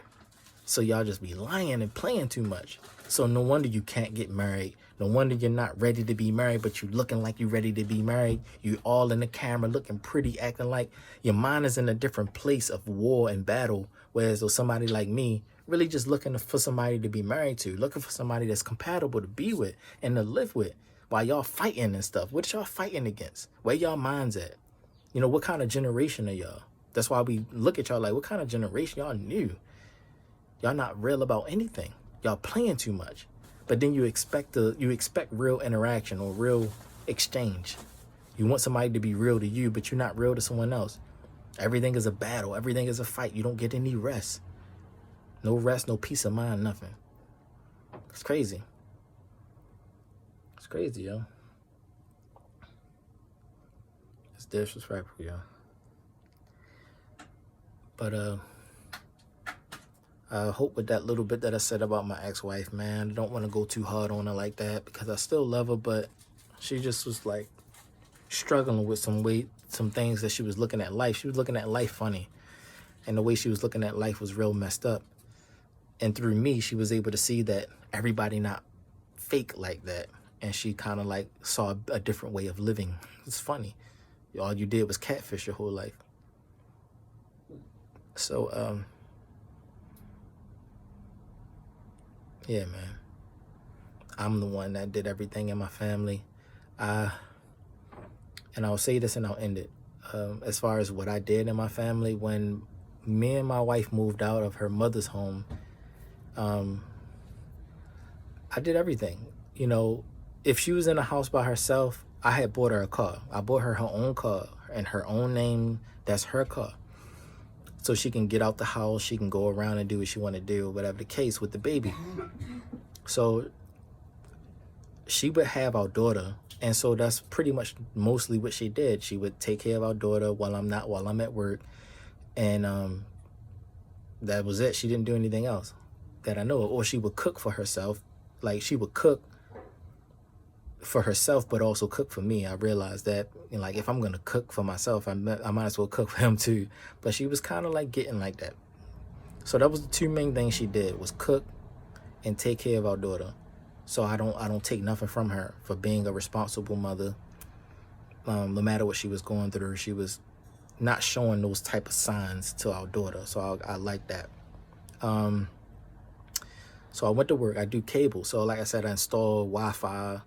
So y'all just be lying and playing too much. So no wonder you can't get married. No wonder you're not ready to be married, but you looking like you're ready to be married. You all in the camera looking pretty, acting like your mind is in a different place of war and battle. Whereas though somebody like me, really just looking for somebody to be married to, looking for somebody that's compatible to be with and to live with while y'all fighting and stuff. What y'all fighting against? Where y'all minds at? You know, what kind of generation are y'all? That's why we look at y'all like, what kind of generation? Y'all new. Y'all not real about anything. Y'all playing too much. But then you expect real interaction or real exchange. You want somebody to be real to you, but you're not real to someone else. Everything is a battle. Everything is a fight. You don't get any rest. No rest, no peace of mind, nothing. It's crazy. It's crazy, yo. It's disrespectful, yo. But I hope with that little bit that I said about my ex-wife, man, I don't want to go too hard on her like that, because I still love her, but she just was like struggling with some things that she was looking at life. She was looking at life funny, and the way she was looking at life was real messed up. And through me, she was able to see that everybody not fake like that, and she kind of like saw a different way of living. It's funny. All you did was catfish your whole life. So, yeah, man. I'm the one that did everything in my family. And I'll say this and I'll end it. As far as what I did in my family, when me and my wife moved out of her mother's home, I did everything. You know, if she was in a house by herself, I had bought her a car. I bought her own car in her own name. That's her car. So she can get out the house, she can go around and do what she want to do, whatever the case with the baby. So she would have our daughter, and so that's pretty much mostly what she did. She would take care of our daughter while I'm at work, and that was it. She didn't do anything else that I know of. Or she would cook for herself. Like, she would cook for herself, but also cook for me. I realized that, you know, like, if I'm gonna cook for myself, I might as well cook for him too. But she was kind of like getting like that. So that was the two main things she did, was cook and take care of our daughter. So I don't take nothing from her for being a responsible mother. No matter what she was going through, she was not showing those type of signs to our daughter. So I like that. So I went to work. I do cable. So like I said, I installed Wi-Fi,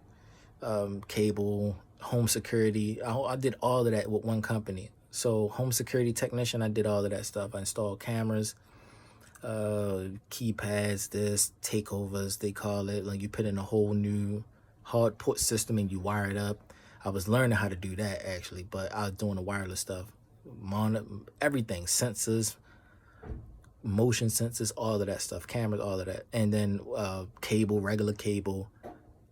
cable, home security. I did all of that with one company. So home security technician, I did all of that stuff. I installed cameras, keypads, this takeovers they call it. Like, you put in a whole new hard port system and you wire it up. I was learning how to do that actually, but I was doing the wireless stuff, everything, sensors, motion sensors, all of that stuff, cameras, all of that, and then cable, regular cable,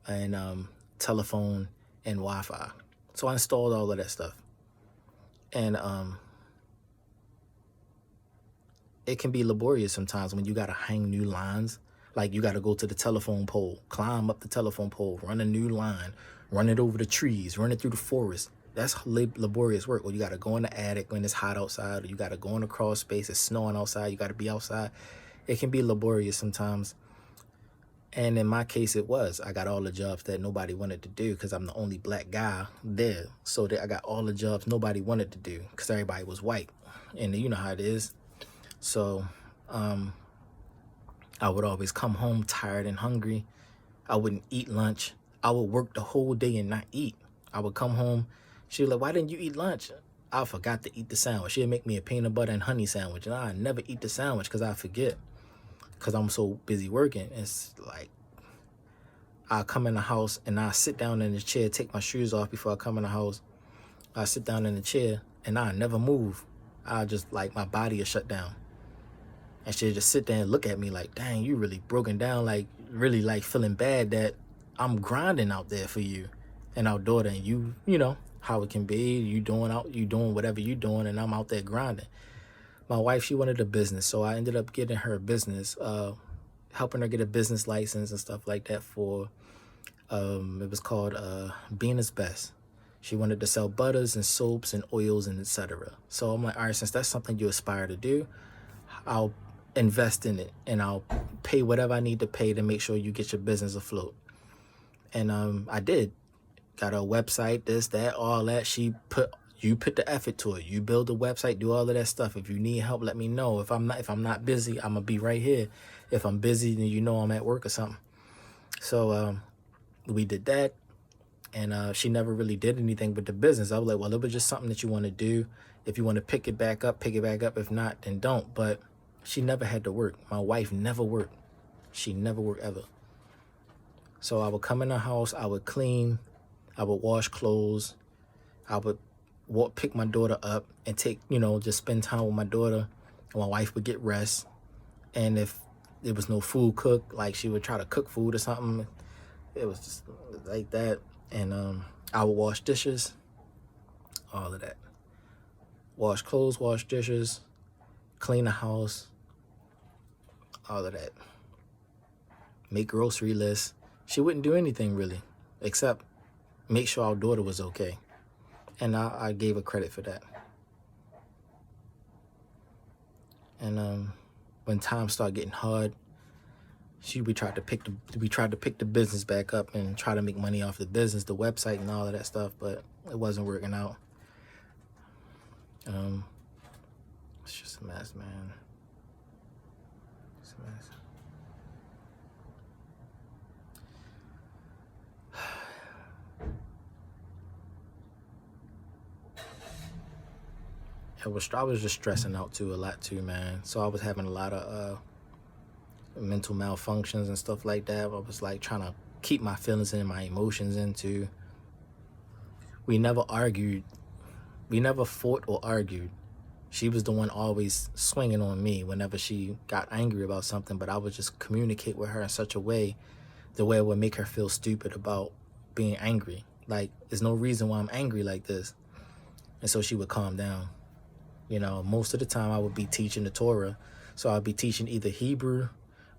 and telephone and Wi-Fi. So I installed all of that stuff, and it can be laborious sometimes when you gotta hang new lines. Like, you gotta go to the telephone pole, climb up the telephone pole, run a new line, run it over the trees, run it through the forest. That's laborious work. Or you gotta go in the attic when it's hot outside, or you gotta go in a crawl space, it's snowing outside, you gotta be outside. It can be laborious sometimes. And in my case, it was. I got all the jobs that nobody wanted to do because I'm the only black guy there. So I got all the jobs nobody wanted to do because everybody was white. And you know how it is. So I would always come home tired and hungry. I wouldn't eat lunch. I would work the whole day and not eat. I would come home. She was like, "Why didn't you eat lunch?" I forgot to eat the sandwich. She'd make me a peanut butter and honey sandwich. And I never eat the sandwich because I forget. Because I'm so busy working. It's like, I come in the house and I sit down in the chair, take my shoes off before I come in the house. I sit down in the chair and I never move. I just, like, my body is shut down. And she'll just sit there and look at me like, "Dang, you really broken down, like, really, like, feeling bad that I'm grinding out there for you and our daughter, and you know how it can be. You doing whatever you doing, and I'm out there grinding." My wife, she wanted a business, so I ended up getting her a business, helping her get a business license and stuff like that for, it was called Bena's Best. She wanted to sell butters and soaps and oils and etc. So I'm like, all right, since that's something you aspire to do, I'll invest in it and I'll pay whatever I need to pay to make sure you get your business afloat. And I did. Got a website, this, that, all that. You put the effort to it. You build a website, do all of that stuff. If you need help, let me know. If I'm not busy, I'm gonna be right here. If I'm busy, then you know I'm at work or something. So we did that, and she never really did anything with the business. I was like, well, it was just something that you want to do. If you want to pick it back up, pick it back up. If not, then don't. But she never had to work. My wife never worked. She never worked ever. So I would come in the house, I would clean, I would wash clothes, I would pick my daughter up and just spend time with my daughter. And my wife would get rest. And if there was no food cooked, like, she would try to cook food or something. It was just like that. And I would wash dishes, all of that. Wash clothes, wash dishes, clean the house, all of that. Make grocery lists. She wouldn't do anything really, except make sure our daughter was okay. And I gave her credit for that. And when times started getting hard, we tried to pick the business back up and try to make money off the business, the website and all of that stuff, but it wasn't working out. Um, it's just a mess, man. It's a mess. I was just stressing out too a lot too, man. So I was having a lot of mental malfunctions and stuff like that. I was like trying to keep my feelings and my emotions into. We never argued. We never fought or argued. She was the one always swinging on me whenever she got angry about something, but I would just communicate with her in such a way, the way it would make her feel stupid about being angry. Like, there's no reason why I'm angry like this. And so she would calm down. You know, most of the time I would be teaching the Torah. So I'd be teaching either Hebrew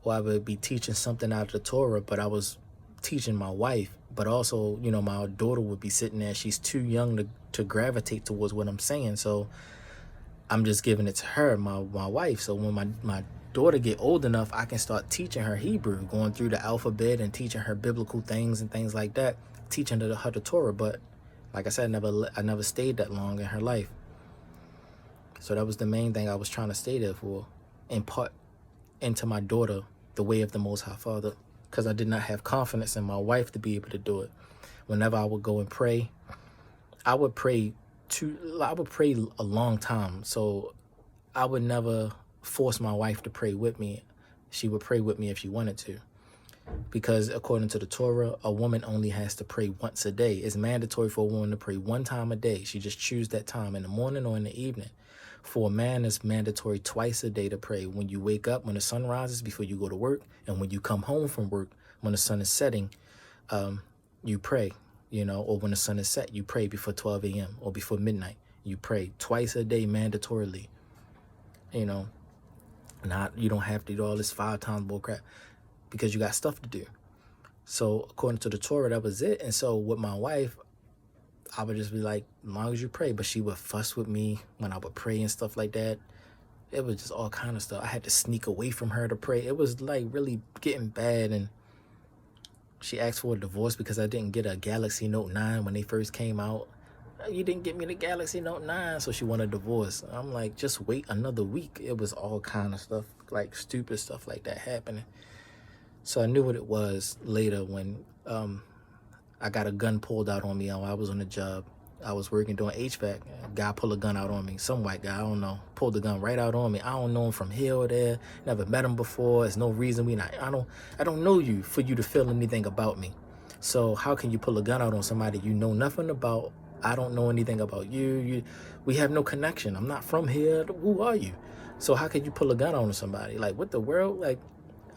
or I would be teaching something out of the Torah, but I was teaching my wife. But also, you know, my daughter would be sitting there. She's too young to gravitate towards what I'm saying. So I'm just giving it to her, my wife. So when my daughter get old enough, I can start teaching her Hebrew, going through the alphabet and teaching her biblical things and things like that, teaching her the Torah. But like I said, I never stayed that long in her life. So that was the main thing I was trying to stay there for, impart into my daughter the way of the Most High Father, because I did not have confidence in my wife to be able to do it. Whenever I would go and pray, I would pray a long time. So I would never force my wife to pray with me. She would pray with me if she wanted to. Because according to the Torah, a woman only has to pray once a day. It's mandatory for a woman to pray one time a day. She just choose that time in the morning or in the evening. For a man, it's mandatory twice a day to pray. When you wake up, when the sun rises before you go to work, and when you come home from work, when the sun is setting, you pray, you know, or when the sun is set, you pray before 12 a.m. or before midnight. You pray twice a day mandatorily, you know. You don't have to do all this 5 times bull crap because you got stuff to do. So according to the Torah, that was it. And so with my wife, I would just be like, as long as you pray. But she would fuss with me when I would pray and stuff like that. It was just all kind of stuff. I had to sneak away from her to pray. It was like really getting bad. And she asked for a divorce because I didn't get a Galaxy Note 9 when they first came out. You didn't get me the Galaxy Note 9, so she wanted a divorce. I'm like, just wait another week. It was all kind of stuff, like stupid stuff like that happening. So I knew what it was later when I got a gun pulled out on me while I was on the job. I was working doing HVAC. A guy pulled a gun out on me. Some white guy, I don't know, pulled the gun right out on me. I don't know him from here or there. Never met him before. There's no reason I don't know you for you to feel anything about me. So how can you pull a gun out on somebody you know nothing about? I don't know anything about you. We have no connection. I'm not from here. Who are you? So how could you pull a gun on somebody? Like, what the world? Like,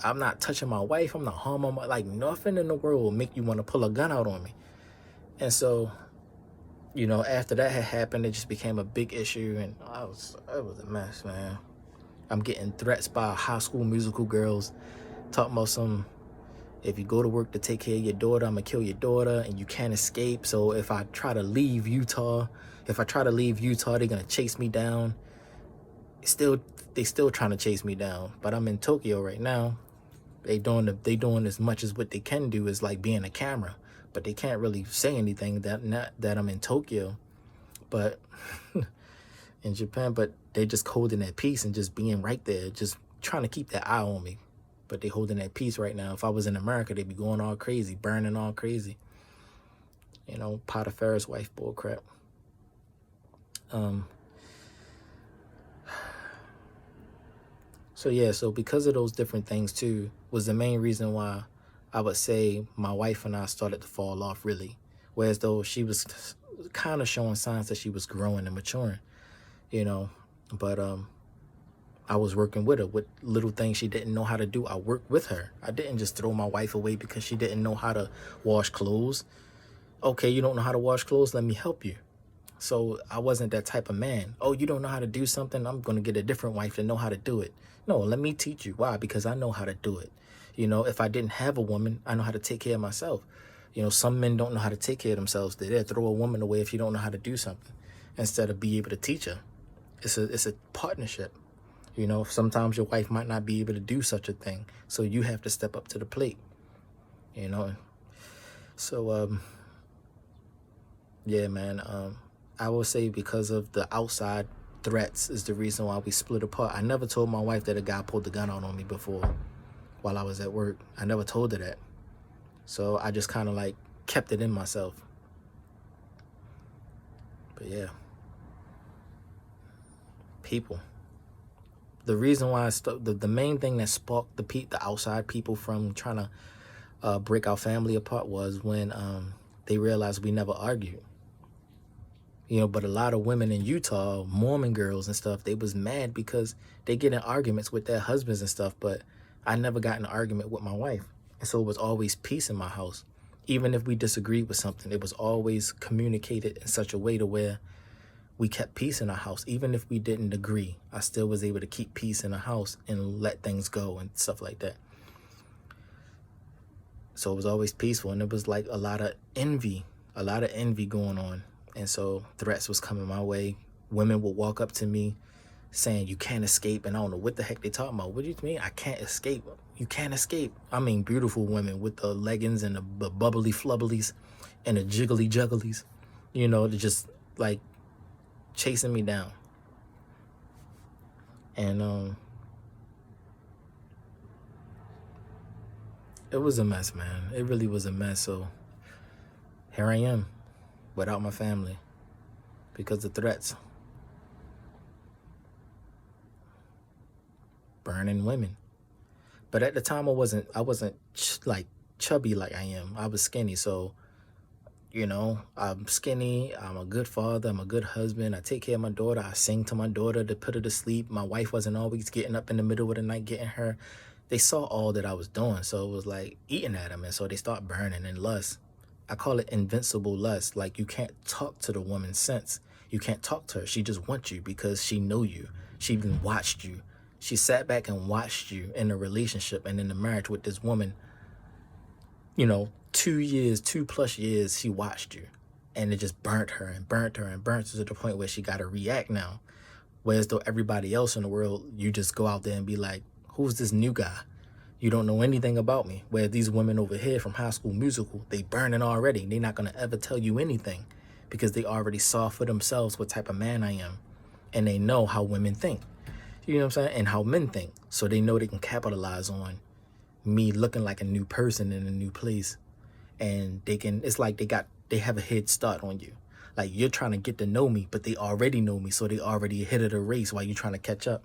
I'm not touching my wife. I'm not harming like nothing in the world will make you want to pull a gun out on me. And so, you know, after that had happened, it just became a big issue, and it was a mess, man. I'm getting threats by high school musical girls talking about if you go to work to take care of your daughter, I'm gonna kill your daughter and you can't escape. So if I try to leave Utah, they're gonna chase me down. They still trying to chase me down, but I'm in Tokyo right now. They doing as much as what they can do is like being a camera, but they can't really say anything that I'm in Tokyo, but in Japan. But they just holding that peace and just being right there, just trying to keep that eye on me. But they holding that peace right now. If I was in America, they'd be going all crazy, burning all crazy. You know, Potiphar's wife bull crap. So yeah, so because of those different things too, was the main reason why I would say my wife and I started to fall off really. Whereas though she was kind of showing signs that she was growing and maturing, you know. But I was working with her with little things she didn't know how to do. I worked with her. I didn't just throw my wife away because she didn't know how to wash clothes. Okay, you don't know how to wash clothes? Let me help you. So I wasn't that type of man. Oh, you don't know how to do something? I'm going to get a different wife to know how to do it. No, let me teach you. Why? Because I know how to do it. You know, if I didn't have a woman, I know how to take care of myself. You know, some men don't know how to take care of themselves. They'll throw a woman away if you don't know how to do something instead of be able to teach her. It's a partnership. You know, sometimes your wife might not be able to do such a thing. So you have to step up to the plate, you know. So, yeah, man, I will say because of the outside threats is the reason why we split apart. I never told my wife that a guy pulled the gun out on me before while I was at work. I never told her that. So I just kind of like kept it in myself. But yeah. People. The reason why the main thing that sparked the outside people from trying to break our family apart was when they realized we never argued. But a lot of women in Utah, Mormon girls and stuff, they was mad because they get in arguments with their husbands and stuff, but I never got in an argument with my wife. And so it was always peace in my house. Even if we disagreed with something, it was always communicated in such a way to where we kept peace in our house. Even if we didn't agree, I still was able to keep peace in the house and let things go and stuff like that. So it was always peaceful, and it was like a lot of envy going on. And so threats was coming my way. Women would walk up to me saying, "You can't escape." And I don't know what the heck they talking about. What do you mean I can't escape? You can't escape. I mean, beautiful women with the leggings and the bubbly flubblies and the jiggly jugglies, they're just like chasing me down. And it was a mess, man. It really was a mess. So here I am without my family because of threats. Burning women. But at the time I wasn't like chubby like I am. I was skinny. So I'm skinny, I'm a good father, I'm a good husband, I take care of my daughter, I sing to my daughter to put her to sleep. My wife wasn't always getting up in the middle of the night getting her. They saw all that I was doing, so it was like eating at them, and so they start burning in lust. I call it invincible lust. Like, you can't talk to the woman's sense. You can't talk to her. She just wants you because she know you. She even watched you. She sat back and watched you in a relationship and in a marriage with this woman. 2+ years, she watched you, and it just burnt her to the point where she got to react now. Whereas though everybody else in the world, you just go out there and be like, who's this new guy? You don't know anything about me. Where these women over here from High School Musical, they burning already. They're not going to ever tell you anything because they already saw for themselves what type of man I am. And they know how women think. You know what I'm saying? And how men think. So they know they can capitalize on me looking like a new person in a new place. And it's like they have a head start on you. Like, you're trying to get to know me, but they already know me, so they already ahead of the race while you're trying to catch up.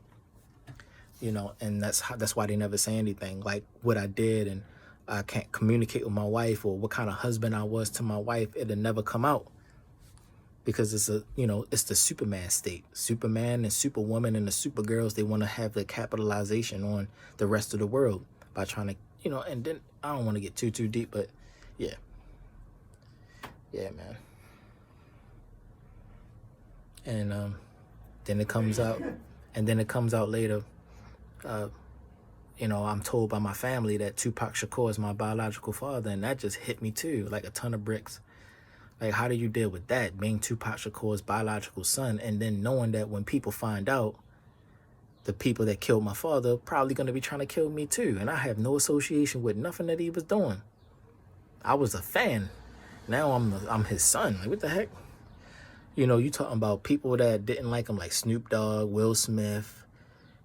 And that's why they never say anything like what I did, and I can't communicate with my wife or what kind of husband I was to my wife. It'll never come out because it's the Superman state. Superman and Superwoman and the Supergirls, they want to have the capitalization on the rest of the world by trying to, and then I don't want to get too deep, but yeah, man. And then it comes out later. I'm told by my family that Tupac Shakur is my biological father, and that just hit me too, like a ton of bricks. Like, how do you deal with that, being Tupac Shakur's biological son, and then knowing that when people find out, the people that killed my father are probably going to be trying to kill me too, and I have no association with nothing that he was doing. I was a fan. Now I'm his son. Like, what the heck? You talking about people that didn't like him, like Snoop Dogg, Will Smith,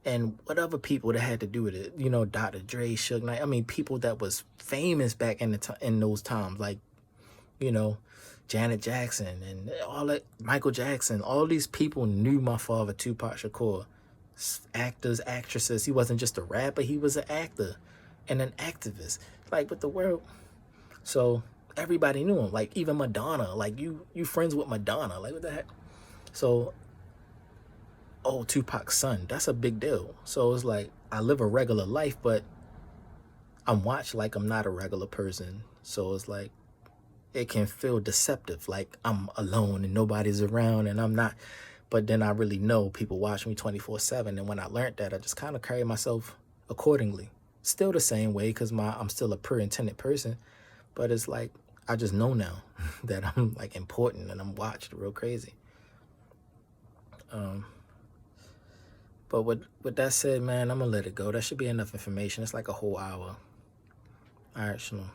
and whatever people that had to do with it. Dr. Dre, Suge Knight. I mean, people that was famous back in those times, like, Janet Jackson and all that, Michael Jackson. All these people knew my father, Tupac Shakur. Actors, actresses. He wasn't just a rapper. He was an actor and an activist. Like, with the world. So everybody knew him. Like, even Madonna. Like, you friends with Madonna. Like, what the heck? So, Tupac's son. That's a big deal. So it's like, I live a regular life, but I'm watched like I'm not a regular person. So it's like, it can feel deceptive. Like, I'm alone and nobody's around and I'm not. But then I really know people watch me 24/7. And when I learned that, I just kind of carry myself accordingly. Still the same way because I'm still a pure intended person. But it's like, I just know now that I'm like important and I'm watched real crazy. But with that said, man, I'm going to let it go. That should be enough information. It's like a whole hour. All right, shalom.